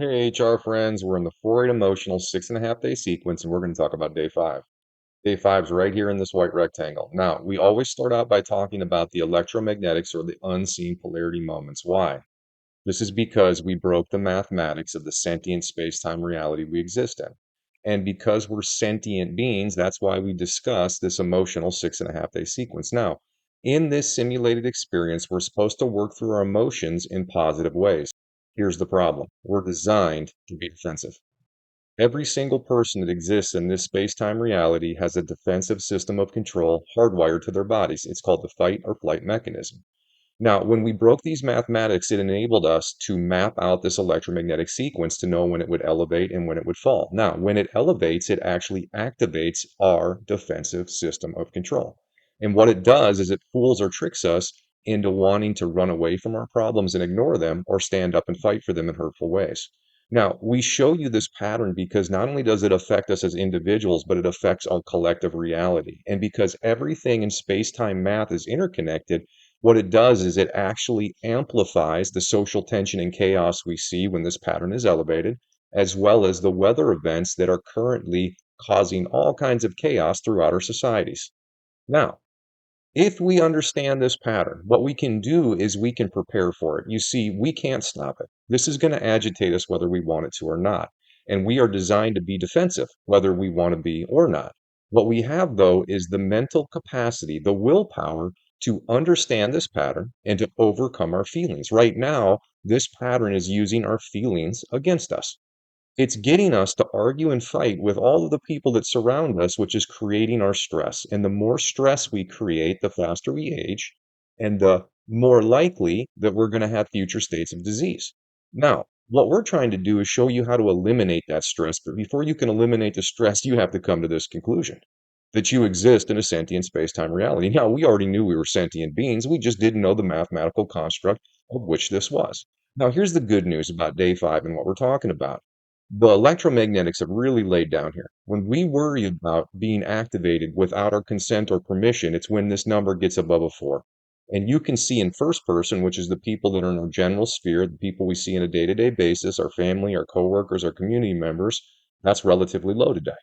Hey, HR friends, we're in the 4-8 emotional 6.5 day sequence, and we're going to talk about day five. Day five's right here in this white rectangle. Now, we always start out by talking about the electromagnetics or the unseen polarity moments. Why? This is because we broke the mathematics of the sentient space-time reality we exist in. And because we're sentient beings, that's why we discuss this emotional 6.5 day sequence. Now, in this simulated experience, we're supposed to work through our emotions in positive ways. Here's the problem. We're designed to be defensive. Every single person that exists in this space-time reality has a defensive system of control hardwired to their bodies. It's called the fight or flight mechanism. Now, when we broke these mathematics, it enabled us to map out this electromagnetic sequence to know when it would elevate and when it would fall. Now, when it elevates, it actually activates our defensive system of control. And what it does is it fools or tricks us into wanting to run away from our problems and ignore them or stand up and fight for them in hurtful ways. Now, we show you this pattern because not only does it affect us as individuals, but it affects our collective reality. And because everything in space time math is interconnected, what it does is it actually amplifies the social tension and chaos we see when this pattern is elevated, as well as the weather events that are currently causing all kinds of chaos throughout our societies. Now, if we understand this pattern, what we can do is we can prepare for it. You see, we can't stop it. This is going to agitate us whether we want it to or not. And we are designed to be defensive, whether we want to be or not. What we have, though, is the mental capacity, the willpower to understand this pattern and to overcome our feelings. Right now, this pattern is using our feelings against us. It's getting us to argue and fight with all of the people that surround us, which is creating our stress. And the more stress we create, the faster we age, and the more likely that we're going to have future states of disease. Now, what we're trying to do is show you how to eliminate that stress. But before you can eliminate the stress, you have to come to this conclusion that you exist in a sentient space-time reality. Now, we already knew we were sentient beings. We just didn't know the mathematical construct of which this was. Now, here's the good news about day five and what we're talking about. The electromagnetics have really laid down here. When we worry about being activated without our consent or permission, it's when this number gets above a 4. And you can see in first person, which is the people that are in our general sphere, the people we see on a day-to-day basis, our family, our coworkers, our community members, that's relatively low today.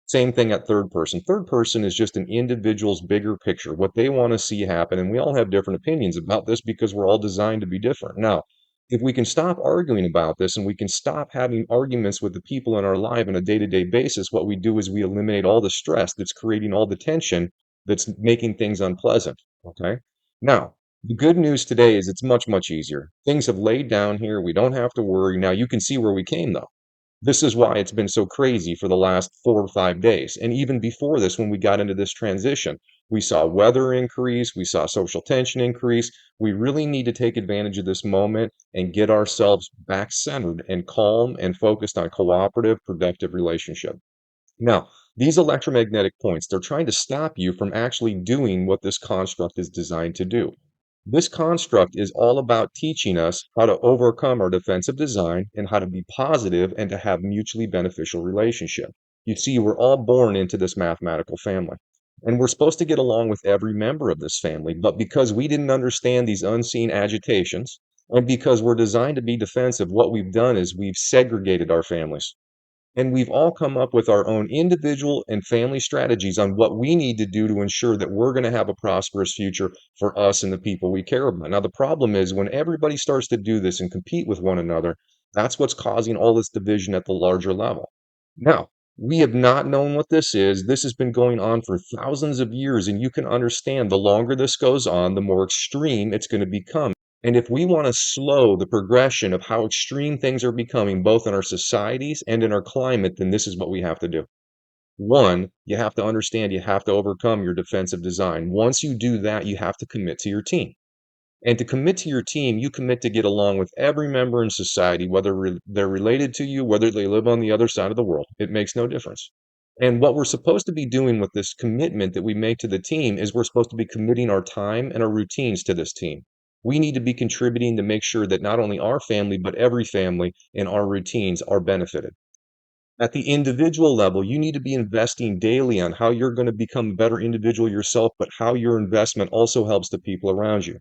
Same thing at third person. Third person is just an individual's bigger picture, what they want to see happen. And we all have different opinions about this because we're all designed to be different. Now, if we can stop arguing about this and we can stop having arguments with the people in our life on a day-to-day basis, what we do is we eliminate all the stress that's creating all the tension that's making things unpleasant. Okay. Now, the good news today is it's much, much easier. Things have laid down here. We don't have to worry. Now you can see where we came though. This is why it's been so crazy for the last 4 or 5 days. And even before this, when we got into this transition, we saw weather increase, we saw social tension increase. We really need to take advantage of this moment and get ourselves back centered and calm and focused on cooperative, productive relationship. Now, these electromagnetic points, they're trying to stop you from actually doing what this construct is designed to do. This construct is all about teaching us how to overcome our defensive design and how to be positive and to have mutually beneficial relationship. You see, we're all born into this mathematical family. And we're supposed to get along with every member of this family, but because we didn't understand these unseen agitations, and because we're designed to be defensive, what we've done is we've segregated our families. And we've all come up with our own individual and family strategies on what we need to do to ensure that we're going to have a prosperous future for us and the people we care about. Now, the problem is when everybody starts to do this and compete with one another, that's what's causing all this division at the larger level. Now, we have not known what this is. This has been going on for thousands of years, and you can understand the longer this goes on, the more extreme it's going to become. And if we want to slow the progression of how extreme things are becoming, both in our societies and in our climate, then this is what we have to do. One, you have to understand you have to overcome your defensive design. Once you do that, you have to commit to your team. And to commit to your team, you commit to get along with every member in society, whether they're related to you, whether they live on the other side of the world. It makes no difference. And what we're supposed to be doing with this commitment that we make to the team is we're supposed to be committing our time and our routines to this team. We need to be contributing to make sure that not only our family, but every family and our routines are benefited. At the individual level, you need to be investing daily on how you're going to become a better individual yourself, but how your investment also helps the people around you.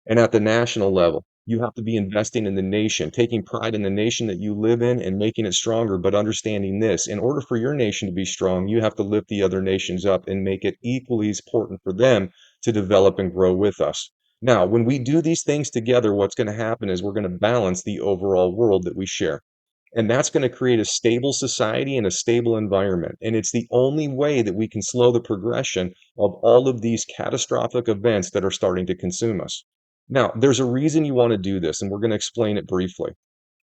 And at the national level, You have to be investing in the nation, taking pride in the nation that you live in and making it stronger, but understanding this. In order for your nation to be strong, you have to lift the other nations up and make it equally as important for them to develop and grow with us. Now, when we do these things together, what's going to happen is we're going to balance the overall world that we share. And that's going to create a stable society and a stable environment. And it's the only way that we can slow the progression of all of these catastrophic events that are starting to consume us. Now, there's a reason you want to do this, and we're going to explain it briefly.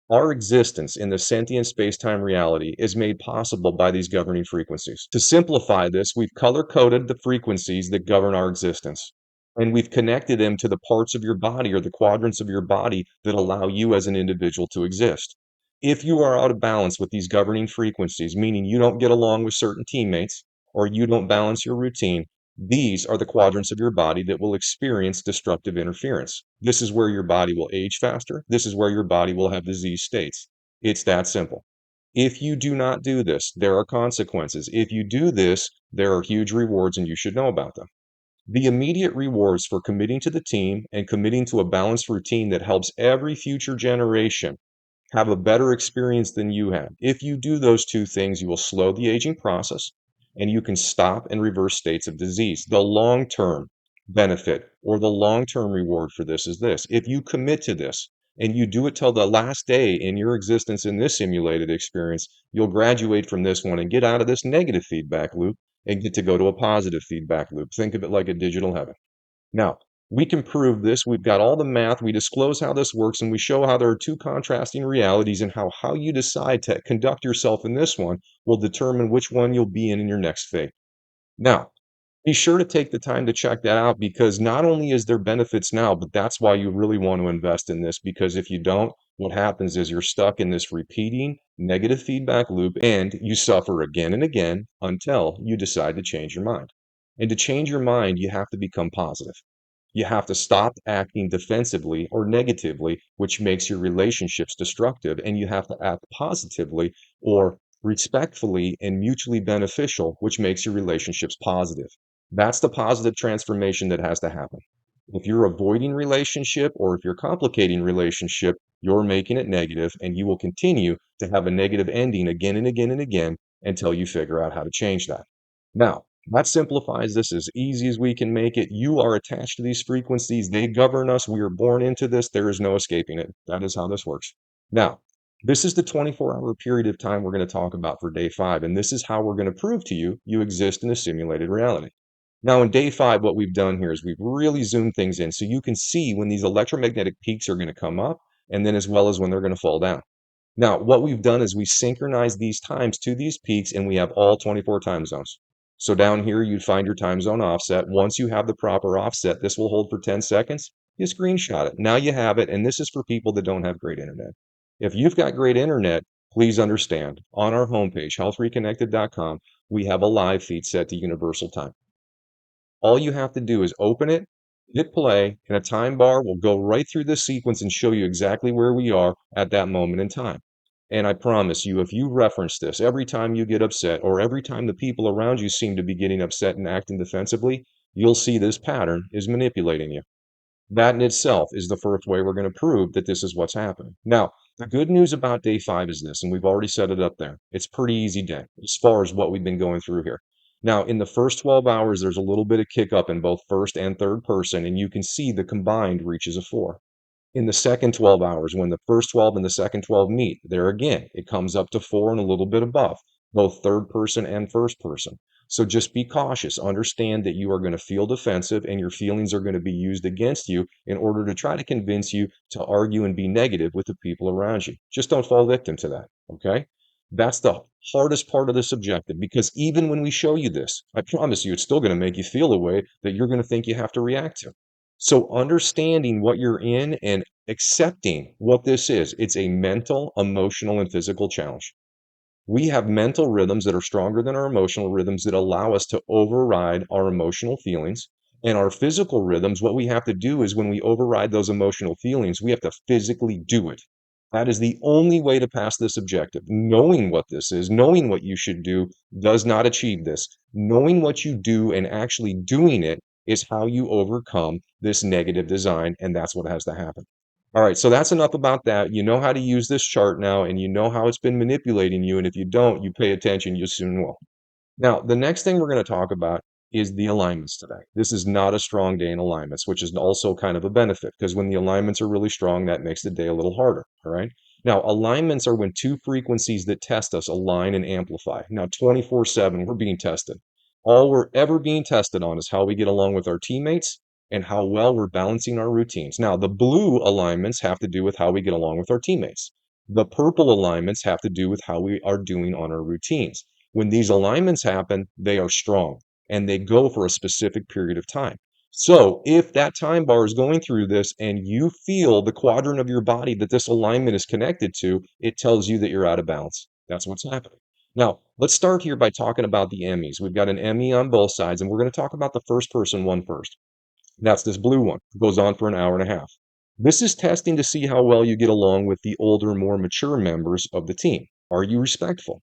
Our existence in the sentient space-time reality is made possible by these governing frequencies. To simplify this, we've color-coded the frequencies that govern our existence, and we've connected them to the parts of your body or the quadrants of your body that allow you as an individual to exist. If you are out of balance with these governing frequencies, meaning you don't get along with certain teammates or you don't balance your routine, these are the quadrants of your body that will experience destructive interference. This is where your body will age faster. This is where your body will have disease states. It's that simple. If you do not do this, there are consequences. If you do this, there are huge rewards and you should know about them. The immediate rewards for committing to the team and committing to a balanced routine that helps every future generation have a better experience than you have. If you do those two things, you will slow the aging process and you can stop and reverse states of disease. The long term benefit or the long term reward for this is this: if you commit to this and you do it till the last day in your existence in this simulated experience, you'll graduate from this one and get out of this negative feedback loop and get to go to a positive feedback loop. Think of it like a digital heaven. Now, we can prove this. We've got all the math. We disclose how this works, and we show how there are two contrasting realities and how you decide to conduct yourself in this one will determine which one you'll be in your next fate. Now, be sure to take the time to check that out because not only is there benefits now, but that's why you really want to invest in this because if you don't, what happens is you're stuck in this repeating negative feedback loop and you suffer again and again until you decide to change your mind. And to change your mind, you have to become positive. You have to stop acting defensively or negatively, which makes your relationships destructive, and you have to act positively or respectfully and mutually beneficial, which makes your relationships positive. That's the positive transformation that has to happen. If you're avoiding relationship or if you're complicating relationship, you're making it negative and you will continue to have a negative ending again and again and again until you figure out how to change that. Now, that simplifies this as easy as we can make it. You are attached to these frequencies. They govern us. We are born into this. There is no escaping it. That is how this works. Now, this is the 24-hour period of time we're going to talk about for day 5, and this is how we're going to prove to you you exist in a simulated reality. Now, in day 5, what we've done here is we've really zoomed things in so you can see when these electromagnetic peaks are going to come up and then as well as when they're going to fall down. Now, what we've done is we synchronize these times to these peaks and we have all 24 time zones. So down here, you'd find your time zone offset. Once you have the proper offset, this will hold for 10 seconds. You screenshot it. Now you have it, and this is for people that don't have great internet. If you've got great internet, please understand, on our homepage, healthreconnected.com, we have a live feed set to universal time. All you have to do is open it, hit play, and a time bar will go right through this sequence and show you exactly where we are at that moment in time. And I promise you, if you reference this every time you get upset or every time the people around you seem to be getting upset and acting defensively, you'll see this pattern is manipulating you. That in itself is the first way we're going to prove that this is what's happening. Now, the good news about day 5 is this, and we've already set it up there. It's pretty easy day as far as what we've been going through here. Now, in the first 12 hours, there's a little bit of kick up in both first and third person, and you can see the combined reaches a 4. In the second 12 hours, when the first 12 and the second 12 meet, there again, it comes up to 4 and a little bit above, both third person and first person. So just be cautious. Understand that you are going to feel defensive and your feelings are going to be used against you in order to try to convince you to argue and be negative with the people around you. Just don't fall victim to that, okay? That's the hardest part of this objective because even when we show you this, I promise you, it's still going to make you feel a way that you're going to think you have to react to. So understanding what you're in and accepting what this is, it's a mental, emotional, and physical challenge. We have mental rhythms that are stronger than our emotional rhythms that allow us to override our emotional feelings. And our physical rhythms, what we have to do is when we override those emotional feelings, we have to physically do it. That is the only way to pass this objective. Knowing what this is, knowing what you should do does not achieve this. Knowing what you do and actually doing it is how you overcome this negative design, and that's what has to happen. All right, so that's enough about that. You know how to use this chart now, and you know how it's been manipulating you. And if you don't, you pay attention, you soon will. Now, the next thing we're going to talk about is the alignments today. This is not a strong day in alignments, which is also kind of a benefit because when the alignments are really strong, that makes the day a little harder. All right. Now, alignments are when two frequencies that test us align and amplify. Now, 24/7, we're being tested. All we're ever being tested on is how we get along with our teammates and how well we're balancing our routines. Now, the blue alignments have to do with how we get along with our teammates. The purple alignments have to do with how we are doing on our routines. When these alignments happen, they are strong and they go for a specific period of time. So if that time bar is going through this and you feel the quadrant of your body that this alignment is connected to, it tells you that you're out of balance. That's what's happening. Now, let's start here by talking about the Emmys. We've got an Emmy on both sides, and we're going to talk about the first person one first. That's this blue one. It goes on for an hour and a half. This is testing to see how well you get along with the older, more mature members of the team. Are you respectful?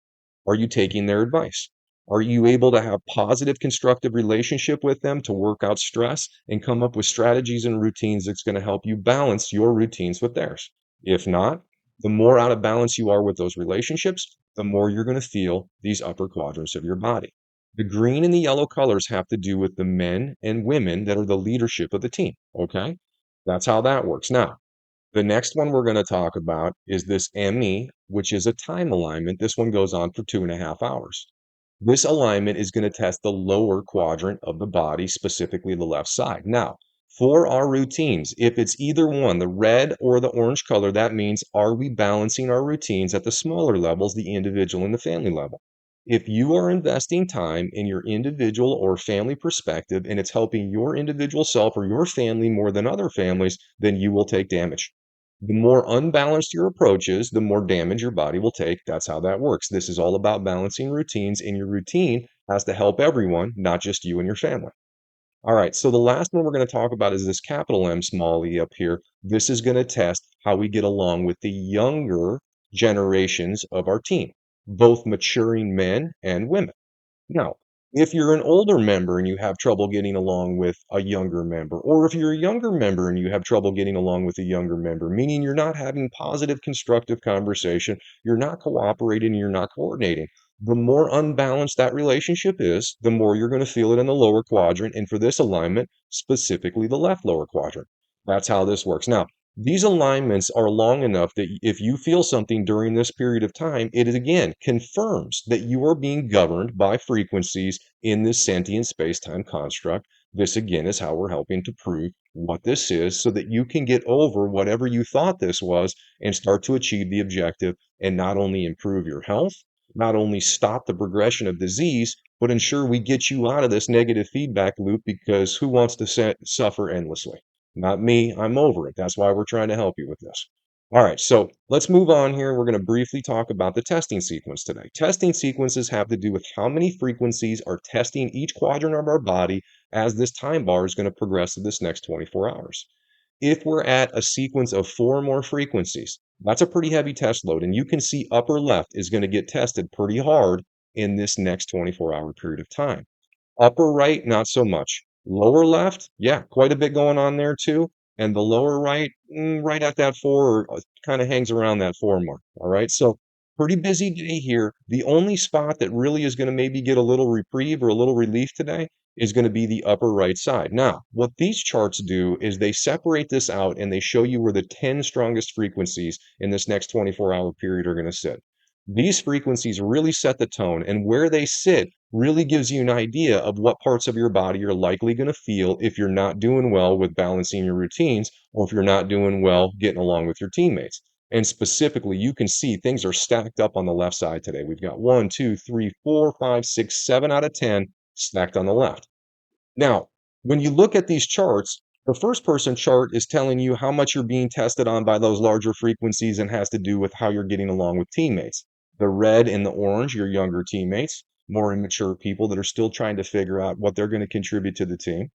Are you taking their advice? Are you able to have positive, constructive relationship with them to work out stress and come up with strategies and routines that's going to help you balance your routines with theirs? If not, the more out of balance you are with those relationships, the more you're going to feel these upper quadrants of your body. The green and the yellow colors have to do with the men and women that are the leadership of the team. Okay. That's how that works. Now, the next one we're going to talk about is this ME, which is a time alignment. This one goes on for 2.5 hours. This alignment is going to test the lower quadrant of the body, specifically the left side. Now, for our routines, if it's either one, the red or the orange color, that means are we balancing our routines at the smaller levels, the individual and the family level? If you are investing time in your individual or family perspective and it's helping your individual self or your family more than other families, then you will take damage. The more unbalanced your approach is, the more damage your body will take. That's how that works. This is all about balancing routines, and your routine has to help everyone, not just you and your family. All right, so the last one we're going to talk about is this capital M small e up here. This is going to test how we get along with the younger generations of our team, both maturing men and women. Now, if you're an older member and you have trouble getting along with a younger member, or if you're a younger member and you have trouble getting along with a younger member, meaning you're not having positive, constructive conversation, you're not cooperating, you're not coordinating, the more unbalanced that relationship is, the more you're going to feel it in the lower quadrant. And for this alignment, specifically the left lower quadrant. That's how this works. Now, these alignments are long enough that if you feel something during this period of time, it again confirms that you are being governed by frequencies in this sentient space-time construct. This again is how we're helping to prove what this is so that you can get over whatever you thought this was and start to achieve the objective and not only improve your health, not only stop the progression of disease, but ensure we get you out of this negative feedback loop because who wants to suffer endlessly? Not me. I'm over it. That's why we're trying to help you with this. All right, so let's move on here. We're going to briefly talk about the testing sequence today. Testing sequences have to do with how many frequencies are testing each quadrant of our body as this time bar is going to progress to this next 24 hours. If we're at a sequence of 4 more frequencies, that's a pretty heavy test load. And you can see upper left is going to get tested pretty hard in this next 24-hour period of time. Upper right, not so much. Lower left, yeah, quite a bit going on there too. And the lower right, right at that 4, or kind of hangs around that 4 mark. All right, so pretty busy day here. The only spot that really is going to maybe get a little reprieve or a little relief today is going to be the upper right side. Now, what these charts do is they separate this out and they show you where the 10 strongest frequencies in this next 24-hour period are going to sit. These frequencies really set the tone, and where they sit really gives you an idea of what parts of your body you're likely going to feel if you're not doing well with balancing your routines or if you're not doing well getting along with your teammates. And specifically, you can see things are stacked up on the left side today. We've got 1, 2, 3, 4, 5, 6, 7 out of 10 stacked on the left. Now, when you look at these charts, the first person chart is telling you how much you're being tested on by those larger frequencies and has to do with how you're getting along with teammates. The red and the orange, your younger teammates, more immature people that are still trying to figure out what they're going to contribute to the team.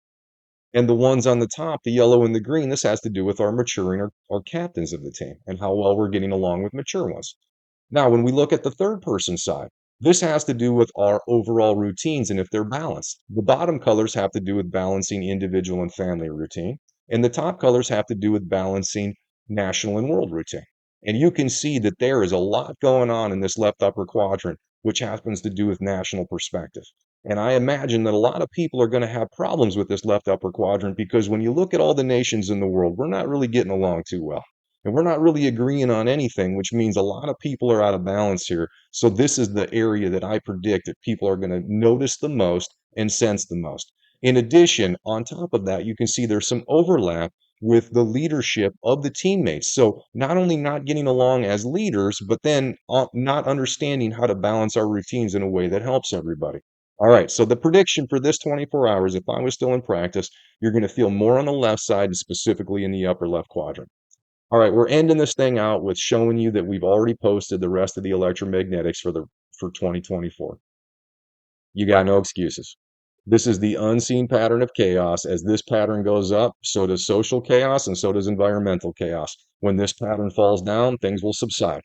And the ones on the top, the yellow and the green, this has to do with our maturing our captains of the team and how well we're getting along with mature ones. Now, when we look at the third person side, this has to do with our overall routines and if they're balanced. The bottom colors have to do with balancing individual and family routine, and the top colors have to do with balancing national and world routine. And you can see that there is a lot going on in this left upper quadrant, which happens to do with national perspective. And I imagine that a lot of people are going to have problems with this left upper quadrant because when you look at all the nations in the world, we're not really getting along too well. And we're not really agreeing on anything, which means a lot of people are out of balance here. So this is the area that I predict that people are going to notice the most and sense the most. In addition, on top of that, you can see there's some overlap with the leadership of the teammates. So not only not getting along as leaders, but then not understanding how to balance our routines in a way that helps everybody. All right, so the prediction for this 24 hours, if I was still in practice, you're going to feel more on the left side and specifically in the upper left quadrant. All right, we're ending this thing out with showing you that we've already posted the rest of the electromagnetics for 2024. You got no excuses. This is the unseen pattern of chaos. As this pattern goes up, so does social chaos and so does environmental chaos. When this pattern falls down, things will subside.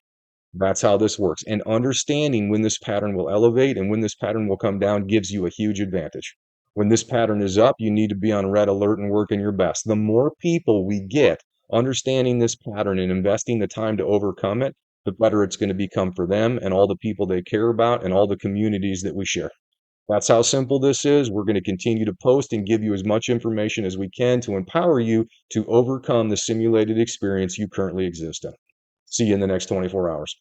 That's how this works. And understanding when this pattern will elevate and when this pattern will come down gives you a huge advantage. When this pattern is up, you need to be on red alert and working your best. The more people we get understanding this pattern and investing the time to overcome it, the better it's going to become for them and all the people they care about and all the communities that we share. That's how simple this is. We're going to continue to post and give you as much information as we can to empower you to overcome the simulated experience you currently exist in. See you in the next 24 hours.